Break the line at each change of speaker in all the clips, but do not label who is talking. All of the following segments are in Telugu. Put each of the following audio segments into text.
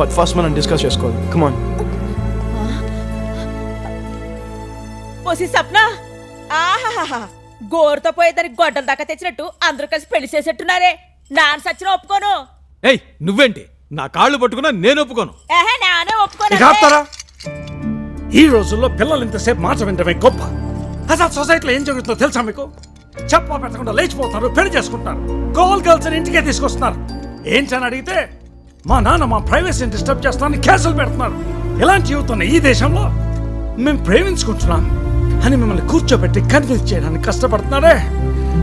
బట్ ఫస్ట్ మనం డిస్కస్ చేసుకోవాలి. Come on.
ఓసి సప్న, ఆహాహా, గోరుతో పోయేదానికి గొడ్డల దాకా తెచ్చినట్టు అందరూ కలిసి పెళ్లి చేసేట్టున్నారే. నాన్న సచ్చిన ఒప్పుకోను.
ఏయ్ నువ్వేంటి నా కాళ్ళు పట్టుకున్నా నేను ఒప్పుకోను.
ఏహే, నానే ఒప్పుకోను.
ఈ రోజుల్లో పిల్లలు ఇంతసేపు మాట వింటమే గొప్ప. అసలు సొసైటీలో ఏం జరుగుతుందో తెలుసా మీకు? చెప్ప పెట్టకుండా లేచిపోతారు, పెళ్లి చేసుకుంటారు, గోల్ గర్ల్స్ ఇంటికే తీసుకొస్తున్నారు. ఏంటని అడిగితే మా నాన్న మా ప్రైవసీని డిస్టర్బ్ చేస్తానని కేసులు పెడుతున్నారు. ఇలాంటి యూత్ ఈ దేశంలో మేము ప్రేమించుకుంటున్నాం అని మిమ్మల్ని కూర్చోబెట్టి కన్విన్స్ చేయడానికి కష్టపడుతున్నారే,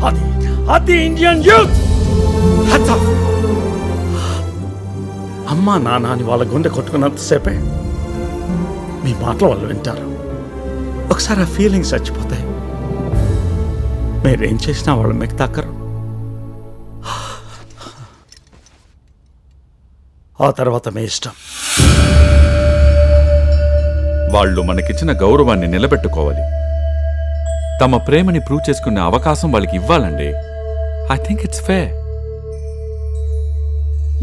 అది అది ఇండియన్ యూత్. అమ్మా నాన్న అని వాళ్ళ గుండె కొట్టుకున్నంతసేపే మీ మాటల వాళ్ళు వింటారు. ఒకసారి ఆ ఫీలింగ్స్ చచ్చిపోతాయి. మీరేం చేసినా వాళ్ళు మీకు దక్కరు. ఆ తర్వాత మీ ఇష్టం.
వాళ్ళు మనకిచ్చిన గౌరవాన్ని నిలబెట్టుకోవాలి. తమ ప్రేమని ప్రూవ్ చేసుకునే అవకాశం వాళ్ళకి ఇవ్వాలండి. I think it's fair.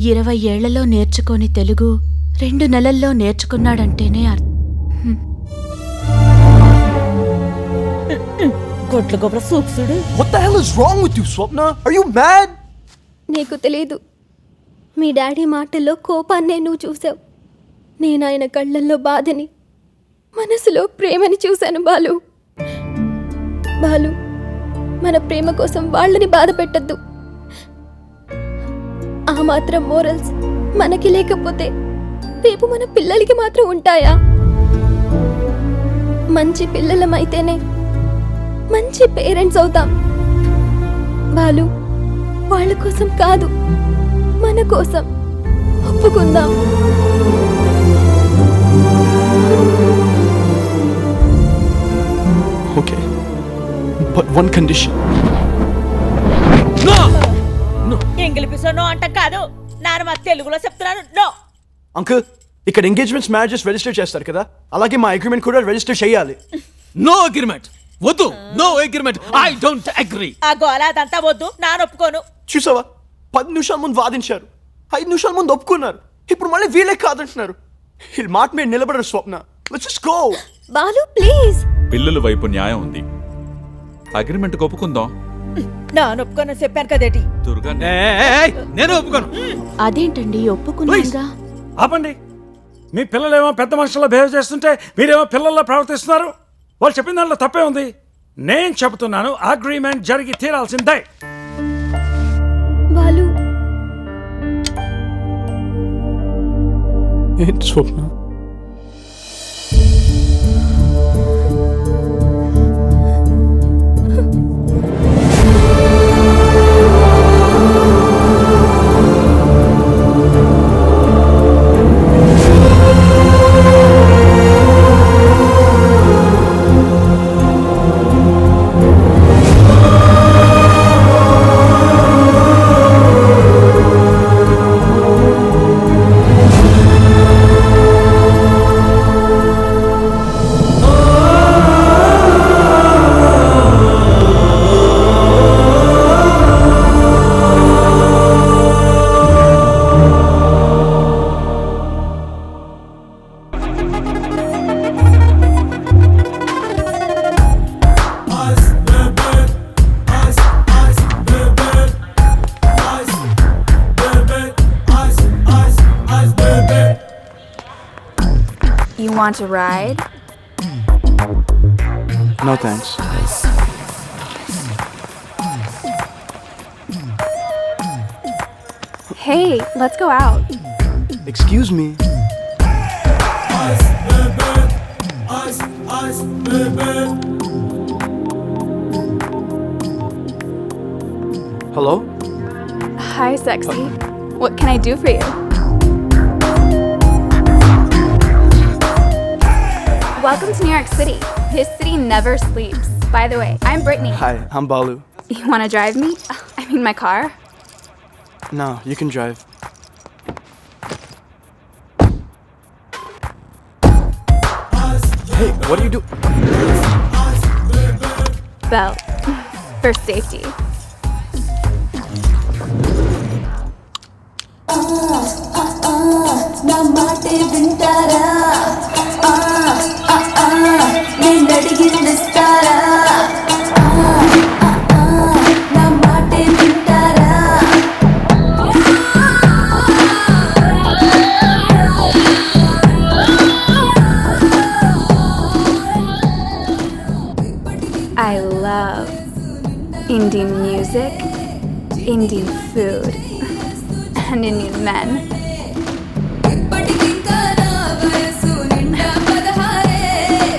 20 ఏళ్లలో నేర్చుకోని తెలుగు 2 నెలల్లో నేర్చుకున్నాడంటేనే అర్థం.
గొడ్ల గొప్ప సూక్సుడు.
What the hell is wrong with you, Swapna? Are you mad?
నీకు తెలీదు. మీ డాడీ మాటల్లో కోపాన్నే నువ్వు చూసావు. నేను ఆయన కళ్ళల్లో బాధని, మనసులో ప్రేమని చూశాను. బాలు, మన ప్రేమ కోసం వాళ్ళని బాధ పెట్టద్దు. ఆ మాత్రం మోరల్స్ మనకి లేకపోతే రేపు మన పిల్లలకి మాత్రం ఉంటాయా? మంచి పిల్లలమైతేనే మంచి పేరెంట్స్ అవుతాం. బాలు, వాళ్ళ కోసం కాదు, మన కోసం ఒప్పుకుందాం.
Okay. But one condition.
English పిసో అంట కాదు, నాన్న మా తెలుగులో చెప్తున్నాను. నో
అంకుల్, ఇక్కడ ఎంగేజ్మెంట్స్ మ్యారేజెస్ రిజిస్టర్ చేస్తారు కదా, అలాగే మా అగ్రిమెంట్ కూడా రిజిస్టర్ చేయాలి.
నో అగ్రిమెంట్ వద్దు. No agreement. I don't agree.
ఆ గోల అదంతా వద్దు, నాన్న ఒప్పుకోను.
చూసావా, 10 నిమిషాల ముందు వాదించారు, 5 నిమిషాల ముందు ఒప్పుకున్నారు, ఇప్పుడు మళ్ళీ వీలే కాదంటున్నారు. వీళ్ళ మాట మీద నిలబడరు. Swapna, let's just go.
Balu please.
పిల్లల వైపు న్యాయం ఉంది. అగ్రిమెంట్ ఒప్పుకుందాం.
నాన్న ఒప్పుకోనని చెప్పాను కదేటి.
దుర్గా
నేను ఒప్పుకోను.
అదేంటండి ఒప్పుకున్నాగా?
ఆపండి. మీ పిల్లలేమో పెద్ద మనుషుల్లో బిహేవ్ చేస్తుంటే మీరేమో పిల్లల్లో ప్రవర్తిస్తున్నారు. వాళ్ళు చెప్పిన దాంట్లో తప్పే ఉంది. నేను చెబుతున్నాను, అగ్రిమెంట్ జరిగి తీరాల్సిందే.
బాలు,
ఏంటి స్వప్న?
Want to ride?
No thanks.
Hey, let's go out.
Excuse me. Hello?
Hi, sexy. What can I do for you? Welcome to New York City. This city never sleeps. By the way, I'm Brittany.
Hi, I'm Balu.
You want to drive me? I mean my car?
No, you can drive. Hey, what do you do?
Belt. For safety.
Na వింటారా నేను అడిగిందిస్తారా నా మాటే వింటారా
I love Indian music, Indian food, and Indian men.
ఇప్పటికింకా నా వయసు నిండా 16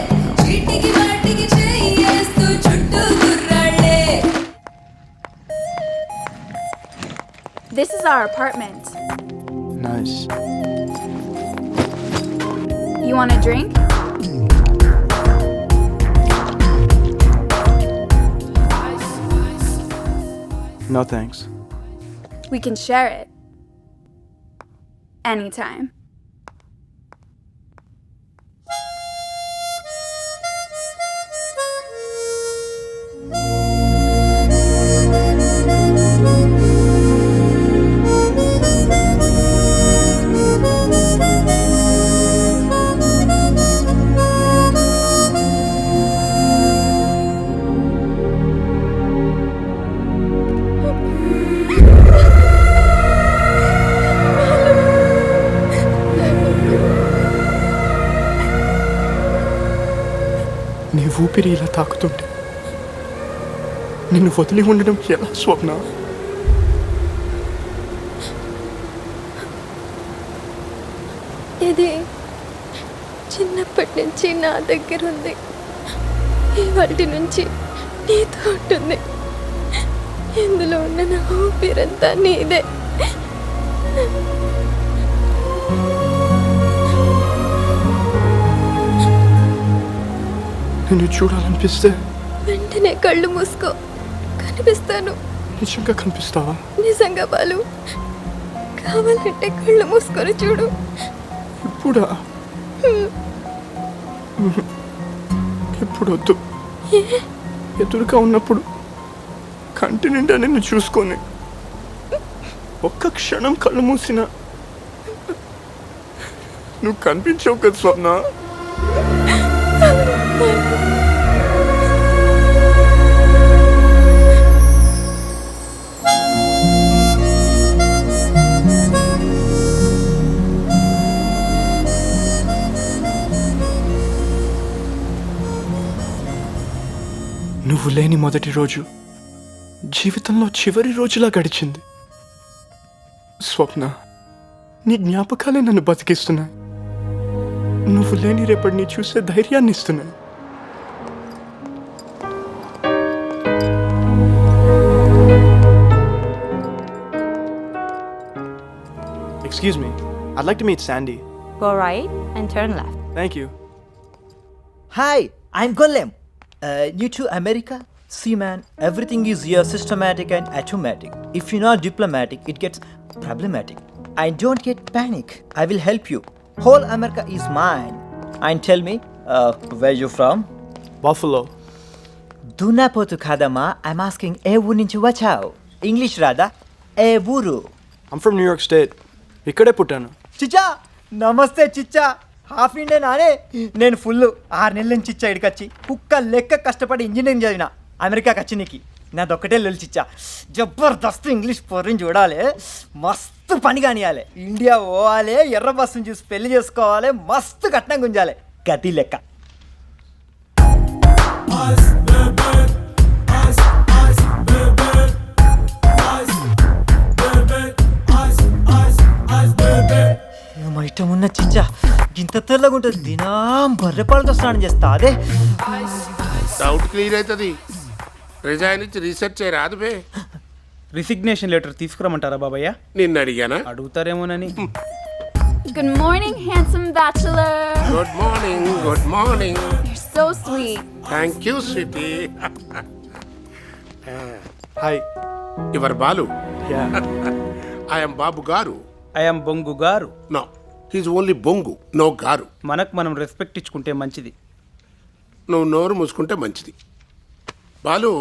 చీటికి మాటికి చెయ్యేస్తూ చుట్టూ గుర్రాళ్ళే
This is our apartment.
Nice.
You want a drink?
No thanks.
We can share it. Anytime.
నీ ఊపిరి ఇలా తాకుతుంటే నిన్ను వదిలి ఉండడం ఎలా స్వప్న?
ఇది చిన్నప్పటి నుంచి నా దగ్గర ఉంది. ఇవాటి నుంచి నీతో ఉంటుంది. ఇందులో ఉన్న నా ఊపిరంతా నీదే.
నిన్ను చూడాలనిపిస్తే
వెంటనే కళ్ళు మూసుకో, కనిపిస్తాను.
నిజంగా కనిపిస్తావా?
నిజంగా బాలు, కావాలంటే కళ్ళు మూసుకొని చూడు.
ఇప్పుడా? ఇప్పుడు వద్దు. ఎదురుగా ఉన్నప్పుడు కంటి నిండా నిన్ను చూసుకొని ఒక్క క్షణం కళ్ళు మూసిన నువ్వు కనిపించవు కదా స్వప్న. నువ్వు లేని మొదటి రోజు జీవితంలో చివరి రోజులా గడిచింది. స్వప్న, నీ జ్ఞాపకాలే నన్ను బతికిస్తున్నాయి. నువ్వు లేని రేపటిని చూసే ధైర్యాన్ని ఇస్తున్నాయి. Excuse me, I'd like to meet Sandy.
Go right and turn left.
Thank you.
Hi, I'm Gollum. New to America? See man, everything is here systematic and automatic. If you're not diplomatic, it gets problematic. And don't get panic. I will help you. Whole America is mine. And tell me, where you from?
Buffalo.
Dunapotu kadama, I'm asking e ఊరు నుంచి వచ్చావు? English రాదా? ఏ ఊరు?
I'm from New York State. ఇక్కడే పుట్టాను.
చిచ్చా నమస్తే చిచ్చా. హాఫ్ ఇండియా నానే. నేను ఫుల్ 6 నెలల నుంచి చిచ్చా ఇడికొచ్చి కుక్క లెక్క కష్టపడి ఇంజనీరింగ్ చదివిన. అమెరికాకి వచ్చి నీకు నాదొక్కటే లొల్లి చిచ్చా. జబర్దస్త్ ఇంగ్లీష్ పోరిని చూడాలి, మస్తు పని కానియాలి, ఇండియా పోవాలి, ఎర్ర బస్సును చూసి పెళ్లి చేసుకోవాలి, మస్తు కట్నం గుంజాలి. గతి లెక్క. ఇష్టం ఉన్న చిచ్చా ఇంత తెల్లగా ఉంటుంది. దినం బర్రెపాలతో స్నానం చేస్తా. అదే
డౌట్ క్లియర్ అవుతుంది. రిజైన్ ఇచ్చి రీసెర్చ్ చేయరాదు బే.
రిసిగ్నేషన్ లెటర్ తీసుకురమ్మంటారా బాబయ్య?
నిన్ను అడిగానా?
అడుగుతారేమోనని.
Good morning, handsome bachelor.
Good morning. Good morning.
You're so sweet.
Thank you sweetie.
Hi.
Your Balu.
Yeah.
I'm Babu garu.
I'm బొంగు గారు.
నో, హీజ్ ఓన్లీ బొంగు, నో గారు.
మనకు మనం రెస్పెక్ట్ ఇచ్చుకుంటే మంచిది.
నువ్వు నోరు మూసుకుంటే మంచిది. బాలు,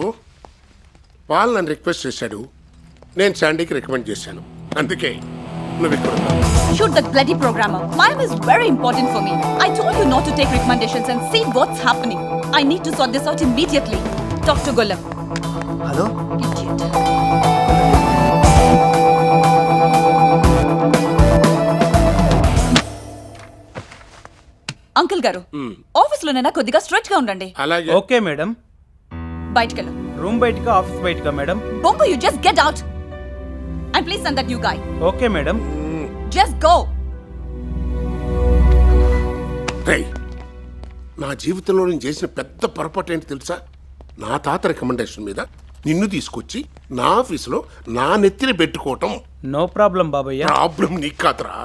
పాల్ నన్ను రిక్వెస్ట్ చేశాడు, నేను శాండీకి రికమెండ్ చేశాను. అందుకే నువ్వు ఇక్కడ ఉన్నావు.
Shoot that bloody programmer. Mime is very important for me. I told you not to take recommendations and see what's happening. I need to sort this out immediately. Talk to Golem.
Hello
Idiot. Uncle గారు ఆఫీస్లోనైనా కొద్దిగా స్ట్రిక్ట్ గా ఉండండి.
అలాగే
ఓకే మేడం.
బయటకెళ్ళు.
రూమ్ బయటకా ఆఫీస్ బయటకా మేడం?
బొంగు, you just get out. And please send that new guy.
Okay madam.
Just go.
రేయ్, నా జీవితంలో నేను చేసిన పెద్ద పొరపాటు ఏంటి తెలుసా? నా తాత రికమెండేషన్ మీద నిన్ను తీసుకొచ్చి నా ఆఫీసులో నా నెత్తిన పెట్టుకోవటం.
నో ప్రాబ్లం బాబయ్య.
ప్రాబ్లం నీకు కాదురా,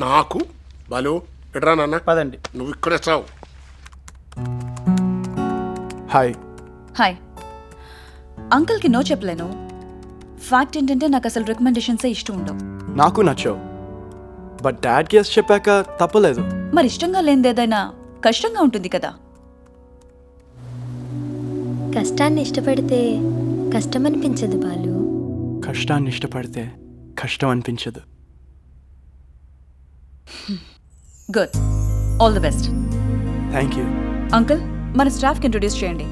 నాకు. బాలు ఎడరా నాన్న,
పదండి.
నువ్వు ఇక్కడే చావు.
హాయ్.
హాయ్. అంకుల్కి నో చెప్పలేను. ఫ్యాక్ట్ ఏంటంటే నాకు అసలు రికమెండేషన్సే ఇష్టం ఉండవు.
నాకు నచ్చావు, బట్ డాడ్ కేసు చెప్పాక తప్పలేదు.
మరి ఇష్టంగా లేనిది ఏదైనా కష్టంగా ఉంటుంది కదా.
కష్టాన్ని ఇష్టపడితే కష్టం అనిపించదు బాలు.
కష్టాన్ని ఇష్టపడితే కష్టం అనిపించదు.
Good. All the best.
Thank you.
Uncle, మన స్టాఫ్కి ఇంట్రొడ్యూస్ చేయండి.